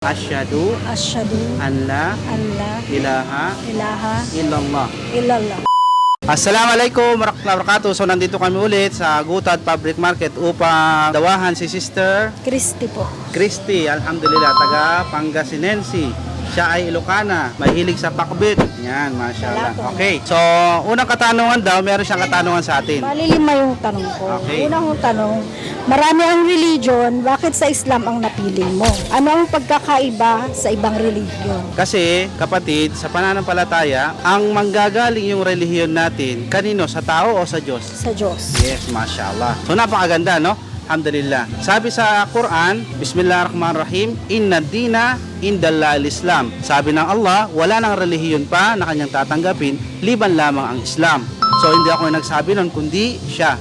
Asyhadu Asyhadu an la an la ilaha ilaha illallah. illallah. Assalamualaikum warahmatullahi wabarakatuh. So nandito kami ulit sa Gutad Public Market upang dawahan si Sister Christy po. Christy. Alhamdulillah, taga Pangasinensi. Siya ay Ilocana, mahilig sa pakbit. Yan, mashallah. Wala po. Okay, so unang katanungan daw, meron siyang katanungan sa atin. Bali lima yung tanong ko. Okay. Unang tanong, marami ang religion, bakit sa Islam ang napili mo? Ano ang pagkakaiba sa ibang religion? Kasi, kapatid, sa pananampalataya, ang manggagaling yung relihiyon natin, kanino? Sa tao o sa Diyos? Sa Diyos. Yes, mashallah. So napakaganda, no? Alhamdulillah. Sabi sa Quran, Bismillahirrahmanirrahim, Inna dina indallahil Islam. Sabi ng Allah, wala nang relihiyon pa na kanyang tatanggapin, liban lamang ang Islam. So hindi ako yung nagsabi nun, kundi siya.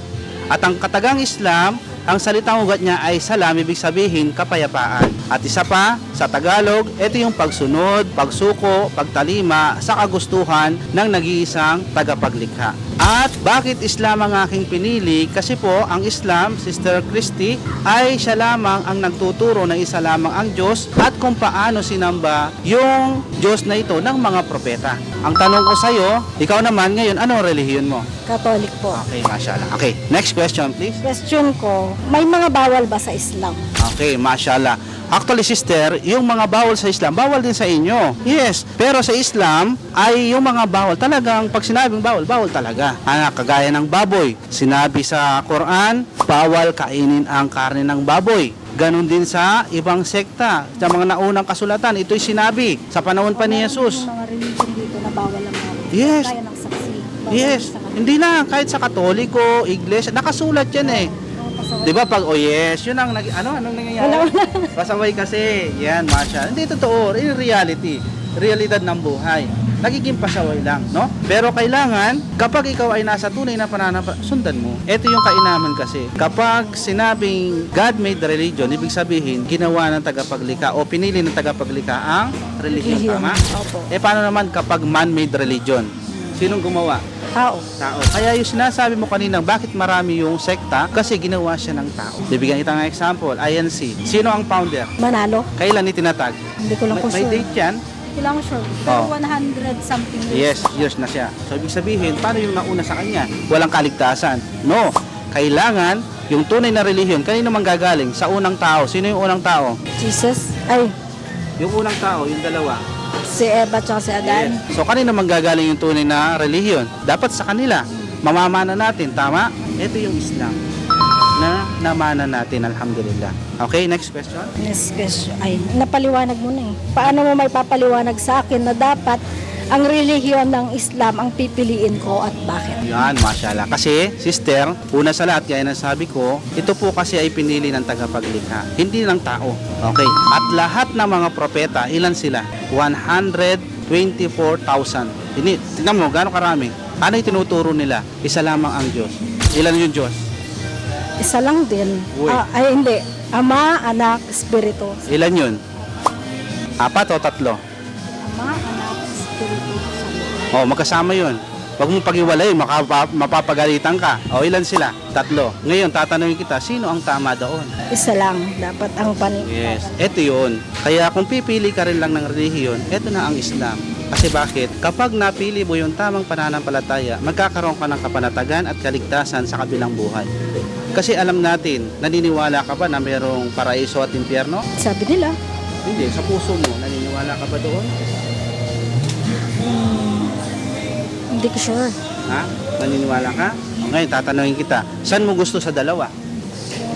At ang katagang Islam, ang salitang ugat niya ay salam, ibig sabihin kapayapaan. At isa pa, sa Tagalog, ito yung pagsunod, pagsuko, pagtalima sa kagustuhan ng nag-iisang tagapaglikha. At bakit Islam ang aking pinili? Kasi po, ang Islam, Sister Christy, ay siya lamang ang nagtuturo na isa lamang ang Diyos at kung paano sinamba yung Diyos na ito ng mga propeta. Ang tanong ko sa iyo, ikaw naman ngayon, anong relihiyon mo? Catholic po. Okay, mashallah. Okay, next question please. Question ko, may mga bawal ba sa Islam? Okay, mashallah. Actually, sister, yung mga bawal sa Islam, bawal din sa inyo. Yes, pero sa Islam, ay yung mga bawal, talagang pag sinabing bawal, bawal talaga. Kagaya ng baboy. Sinabi sa Quran, bawal kainin ang karne ng baboy. Ganon din sa ibang sekta. Sa mga naunang kasulatan, ito'y sinabi sa panahon pa ni Jesus. May mga religion dito na bawal ang mga Yes. Kaya ng saksi. Bawal Yes, sa kanila. hindi na, kahit sa Katoliko, Iglesia, nakasulat yan eh. Pasaway. Di ba pag, oh yes, yun ang, anong nangyayari? Pasaway kasi, yan, masya. Hindi totoo, in reality, realidad ng buhay. Nagiging pasaway lang, no? Pero kailangan, kapag ikaw ay nasa tunay na pananampalataya, sundan mo. Ito yung kainaman kasi. Kapag sinabing God made the religion, ibig sabihin, ginawa ng tagapaglikha o pinili ng tagapaglikha ang religion, Religion. tama? Opo. Paano naman kapag man-made religion? Sinong gumawa? Tao. Tao. Kaya yung sinasabi mo kaninang bakit marami yung sekta, kasi ginawa siya ng tao. Bibigyan kita ng example, INC. Sino ang founder? Manalo? Kailan itinatag? Hindi ko lang po May sure. date yan? Hindi lang sure. Pero Oh. 100 something Yes, years. years na siya. So ibig sabihin, paano yung nauna sa kanya? Walang kaligtasan. No. Kailangan yung tunay na relihiyon, kanino manggagaling? Sa unang tao. Sino yung unang tao? Jesus. Ay, Yung unang tao, yung dalawa. si Eva at si Adan. Yes. So kanino manggagaling yung tunay na relihiyon? Dapat sa kanila. Mamamana natin, tama? Ito yung Islam na namana natin, alhamdulillah. Okay, next question. Next question. Ay, napaliwanag mo na eh. Paano mo may papaliwanag sa akin na dapat ang relihiyon ng Islam ang pipiliin ko at bakit? Yan, mashallah. Kasi, sister, una sa lahat, gaya ng sabi ko, ito po kasi ay pinili ng tagapaglikha, hindi ng tao. Okay? At lahat ng mga propeta, ilan sila? 124,000. Tingnan mo, gano'ng karami? Ano yung tinuturo nila? Isa lamang ang Diyos. Ilan yung Diyos? Isa lang din. Uy. Ay, hindi. Ama, Anak, Espiritu. Ilan yun? 4 o 3? Ama, Anak, Espiritu. Oh, magkasama yun. Huwag mong pag-iwalay, mapapagalitan ka. O, ilan sila? 3. Ngayon, tatanungin kita, sino ang tama doon? Isa lang. Dapat ang Yes, eto yun. Kaya kung pipili ka rin lang ng relihiyon, eto na ang Islam. Kasi bakit? Kapag napili mo yung tamang pananampalataya, magkakaroon ka ng kapanatagan at kaligtasan sa kabilang buhay. Kasi alam natin, naniniwala ka ba na mayroong paraiso at impyerno? Sabi nila. Hindi, sa puso mo, naniniwala ka ba doon? Hindi ko sure. Ha? Naniniwala ka? O ngayon, tatanungin kita, saan mo gusto sa dalawa?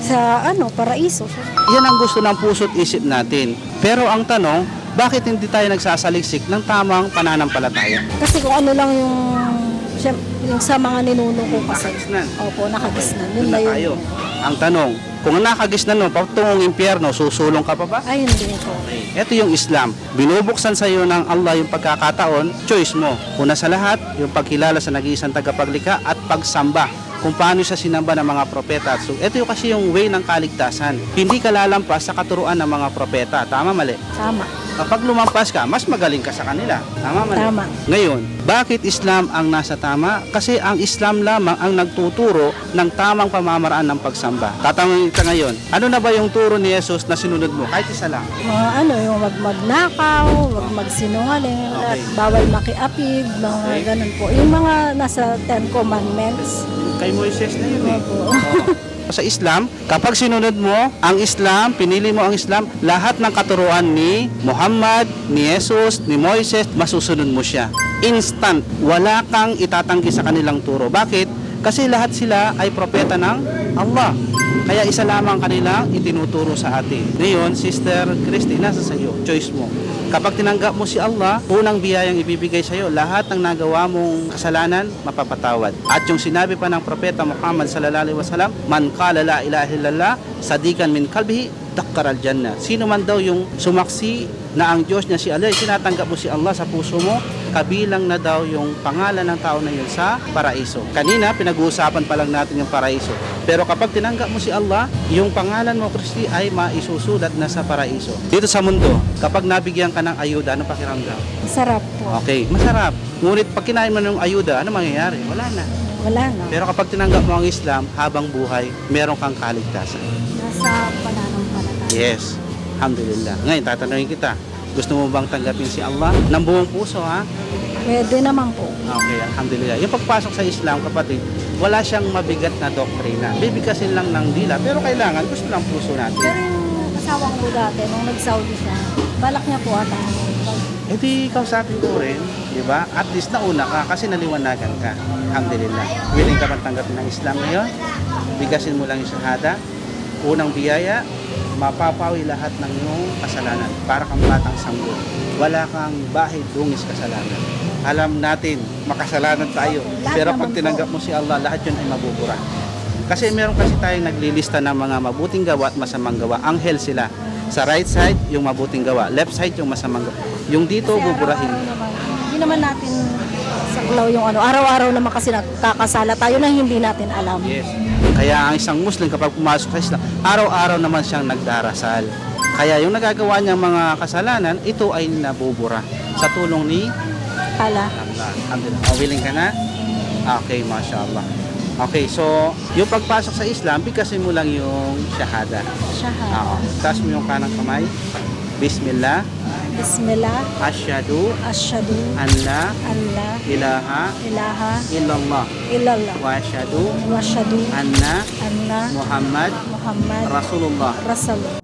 Sa paraiso. Yan ang gusto ng puso't isip natin. Pero ang tanong, bakit hindi tayo nagsasaliksik ng tamang pananampalataya? Kasi kung ano lang yung sa mga ninuno ko kasi. Nakagisnan. Opo, nakagisnan. Doon Yun na na tayo. yun. Ang tanong, kung nakagisnan mo, patungong impyerno, susulong ka pa ba? Ay, hindi ko. Ito yung Islam. Binubuksan sa iyo ng Allah yung pagkakataon, choice mo. Una sa lahat, yung pagkilala sa nag-iisang tagapaglikha at pagsamba kung paano siya sinamba ng mga propeta. So, ito yung kasi yung way ng kaligtasan. Hindi ka lalampas sa katuruan ng mga propeta. Tama, mali? Tama. Kapag lumampas ka, mas magaling ka sa kanila. Tama man. Tama. Ngayon, bakit Islam ang nasa tama? Kasi ang Islam lamang ang nagtuturo ng tamang pamamaraan ng pagsamba. Tatanungin ka ngayon, ano na ba yung turo ni Jesus na sinunod mo? Kahit isa lang. Mga yung wag magnakaw, wag magsinungaling, Okay. at bawal makiapig, mga Okay. ganun po. Yung mga nasa Ten Commandments. Kay Moises na yun eh. Opo. Sa Islam, kapag sinunod mo ang Islam, pinili mo ang Islam, lahat ng katuruan ni Muhammad, ni Jesus, ni Moises, masusunod mo siya. Instant, wala kang itatanggi sa kanilang turo. Bakit? Kasi lahat sila ay propeta ng Allah. Kaya isa lamang kanilang itinuturo sa atin. Ngayon, Sister Christy, nasa sa iyo, choice mo. Kapag tinanggap mo si Allah, unang biyayang ibibigay sa iyo, lahat ng nagawa mong kasalanan, mapapatawad. At yung sinabi pa ng propeta Muhammad sallallahu alaihi wasallam, man qala la ilaha illallah sadikan min qalbihi dakkar al-jannah. Sino man daw yung sumaksi na ang Diyos niya si Allah, sinatanggap mo si Allah sa puso mo, kabilang na daw yung pangalan ng tao na yun sa paraiso. Kanina, pinag-uusapan pa lang natin yung paraiso. Pero kapag tinanggap mo si Allah, yung pangalan mo, Christy, ay maisusulat na sa paraiso. Dito sa mundo, kapag nabigyan ka ng ayuda, ano pakiramdam? Sarap po. Okay, masarap. Ngunit pag kinain mo ng ayuda, ano mangyayari? Wala na. Wala na. Pero kapag tinanggap mo ang Islam, habang buhay, meron kang kaligtasan. Nasa pananampalataya. Yes. Alhamdulillah. Ngayon, tatanungin kita. Gusto mo bang tanggapin si Allah? Ng buong puso, ha? Pwede naman po. Okay, alhamdulillah. Yung pagpasok sa Islam, kapatid, wala siyang mabigat na doktrina. Bibigkasin lang ng dila, pero kailangan, gusto lang puso natin. Pero yung kasawang ko dati, nung nag-Saudi siya, balak niya po ata. Eh di, kausapin ko rin, di ba? At least nauna ka kasi naliwanagan ka. Alhamdulillah. Willing ka bang tanggapin ng Islam ngayon? Bigasin mo lang yung shahada. Unang biyaya, mapapawi lahat ng iyong kasalanan. Para kang batang sanggol. Wala kang bahid dungis kasalanan. Alam natin, makasalanan tayo. Lahat Pero naman pag tinanggap mo si Allah, lahat yun ay mabubura. Kasi meron kasi tayong naglilista ng mga mabuting gawa at masamang gawa. Anghel sila. Sa right side, yung mabuting gawa. Left side, yung masamang gawa. Yung dito, Kasi buburahin. araw-araw naman, hindi naman natin saklaw yung araw-araw naman kasi nakakasala tayo na hindi natin alam. Yes. Kaya ang isang Muslim kapag pumasok sa Islam, araw-araw naman siyang nagdarasal. Kaya yung nagagawa niyang mga kasalanan, ito ay nabubura sa tulong ni Hala. Allah. Alhamdulillah. Oh, willing ka na? Okay, mashallah. Okay, so yung pagpasok sa Islam, bigkasin mo lang yung shahada. Shahada. Oo. Taas mo yung kanang kamay. Bismillah. Bismillah. Asyhadu Asyhadu an la an la ilaha ilaha illallah illallah wa asyhadu wa asyhadu anna anna Muhammad Muhammad Rasulullah. Rasulullah.